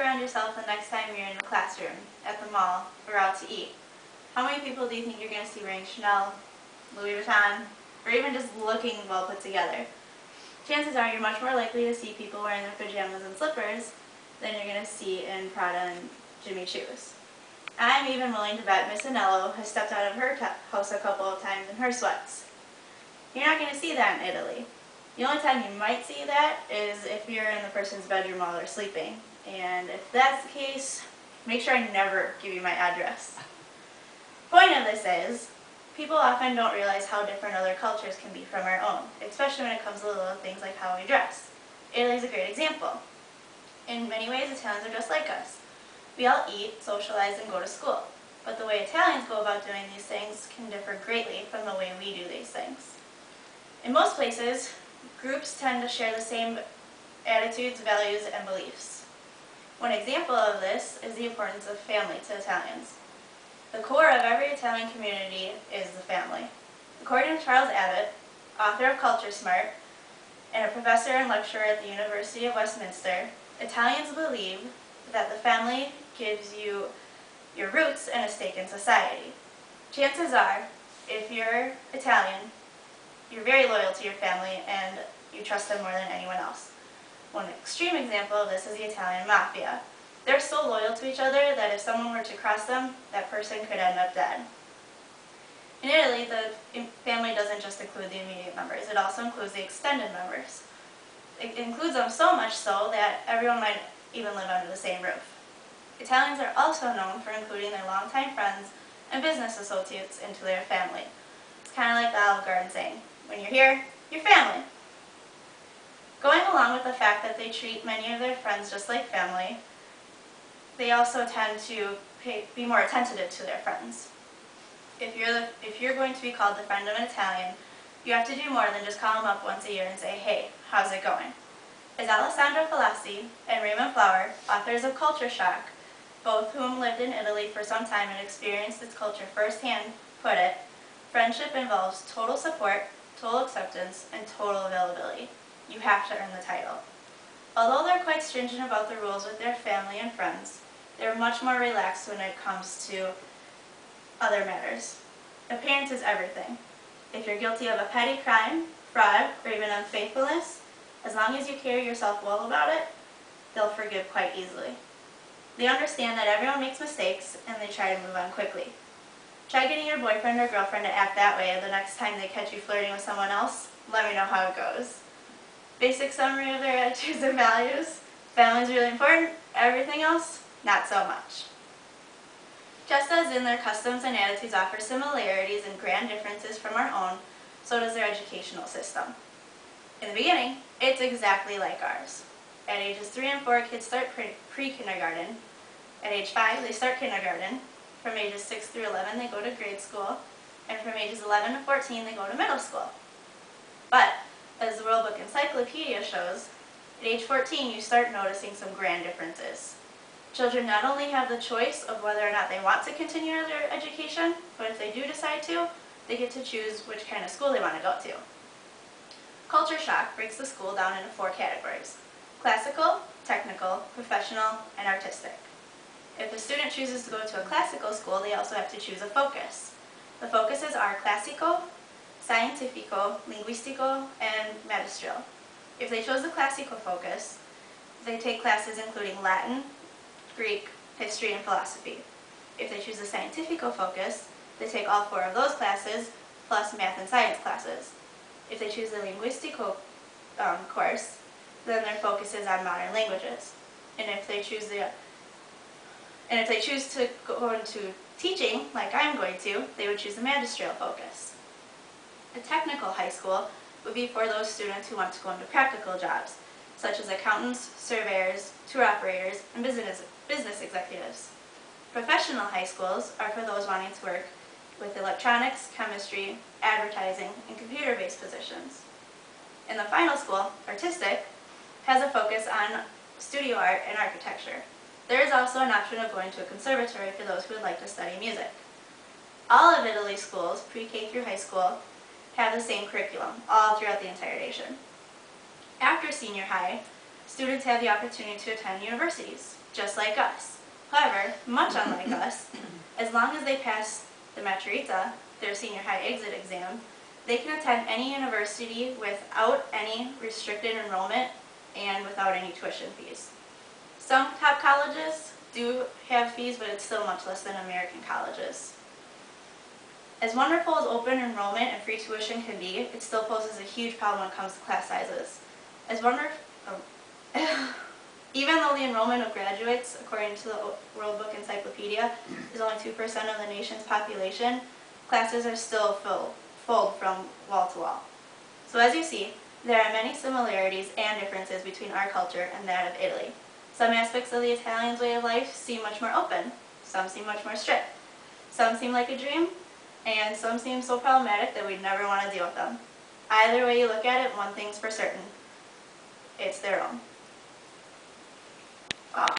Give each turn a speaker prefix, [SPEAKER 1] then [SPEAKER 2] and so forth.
[SPEAKER 1] around yourself the next time you're in the classroom, at the mall, or out to eat. How many people do you think you're going to see wearing Chanel, Louis Vuitton, or even just looking well put together? Chances are you're much more likely to see people wearing their pajamas and slippers than you're going to see in Prada and Jimmy Choo's. I'm even willing to bet Miss Anello has stepped out of her house a couple of times in her sweats. You're not going to see that in Italy. The only time you might see that is if you're in the person's bedroom while they're sleeping. And if that's the case, make sure I never give you my address. Point of this is, people often don't realize how different other cultures can be from our own, especially when it comes to little things like how we dress. Italy is a great example. In many ways, Italians are just like us. We all eat, socialize, and go to school. But the way Italians go about doing these things can differ greatly from the way we do these things. In most places, groups tend to share the same attitudes, values, and beliefs. One example of this is the importance of family to Italians. The core of every Italian community is the family. According to Charles Abbott, author of Culture Smart, and a professor and lecturer at the University of Westminster, Italians believe that the family gives you your roots and a stake in society. Chances are, if you're Italian, you're very loyal to your family and you trust them more than anyone else. One extreme example of this is the Italian mafia. They're so loyal to each other that if someone were to cross them, that person could end up dead. In Italy, the family doesn't just include the immediate members, it also includes the extended members. It includes them so much so that everyone might even live under the same roof. Italians are also known for including their longtime friends and business associates into their family. It's kind of like the Olive Garden saying, when you're here, you're family. Going along with the fact that they treat many of their friends just like family, they also tend to be more attentive to their friends. If you're going to be called the friend of an Italian, you have to do more than just call them up once a year and say, hey, how's it going? As Alessandro Falassi and Raymond Flower, authors of Culture Shock, both whom lived in Italy for some time and experienced its culture firsthand, put it, friendship involves total support, total acceptance, and total availability. You have to earn the title. Although they're quite stringent about the rules with their family and friends, they're much more relaxed when it comes to other matters. Appearance is everything. If you're guilty of a petty crime, fraud, or even unfaithfulness, as long as you carry yourself well about it, they'll forgive quite easily. They understand that everyone makes mistakes, and they try to move on quickly. Try getting your boyfriend or girlfriend to act that way the next time they catch you flirting with someone else. Let me know how it goes. Basic summary of their attitudes and values. Family is really important. Everything else, not so much. Just as in their customs and attitudes offer similarities and grand differences from our own, so does their educational system. In the beginning, it's exactly like ours. At ages 3 and 4, kids start pre-kindergarten. At age 5, they start kindergarten. From ages 6 through 11, they go to grade school. And from ages 11 to 14, they go to middle school. But, as the World Book Encyclopedia shows, at age 14, you start noticing some grand differences. Children not only have the choice of whether or not they want to continue their education, but if they do decide to, they get to choose which kind of school they want to go to. Culture Shock breaks the school down into 4 categories: classical, technical, professional, and artistic. If a student chooses to go to a classical school, they also have to choose a focus. The focuses are classico, scientifico, linguistico, and magistrale. If they chose the classical focus, they take classes including Latin, Greek, history, and philosophy. If they choose the scientifico focus, they take all 4 of those classes, plus math and science classes. If they choose the linguistico course, then their focus is on modern languages. And if they choose to go into teaching, like I'm going to, they would choose the magistrale focus. A technical high school would be for those students who want to go into practical jobs, such as accountants, surveyors, tour operators, and business executives. Professional high schools are for those wanting to work with electronics, chemistry, advertising, and computer-based positions. And the final school, artistic, has a focus on studio art and architecture. There is also an option of going to a conservatory for those who would like to study music. All of Italy's schools, pre-K through high school, have the same curriculum all throughout the entire nation. After senior high, Students have the opportunity to attend universities, just like us. However, much unlike us, as long as they pass the Maturita, their senior high exit exam, they can attend any university without any restricted enrollment and without any tuition fees. Some top colleges do have fees, but it's still much less than American colleges. As wonderful as open enrollment and free tuition can be, it still poses a huge problem when it comes to class sizes. Even though the enrollment of graduates, according to the World Book Encyclopedia, is only 2% of the nation's population, classes are still full from wall to wall. So as you see, there are many similarities and differences between our culture and that of Italy. Some aspects of the Italians' way of life seem much more open, some seem much more strict, some seem like a dream, and some seem so problematic that we'd never want to deal with them. Either way you look at it, one thing's for certain: it's their own.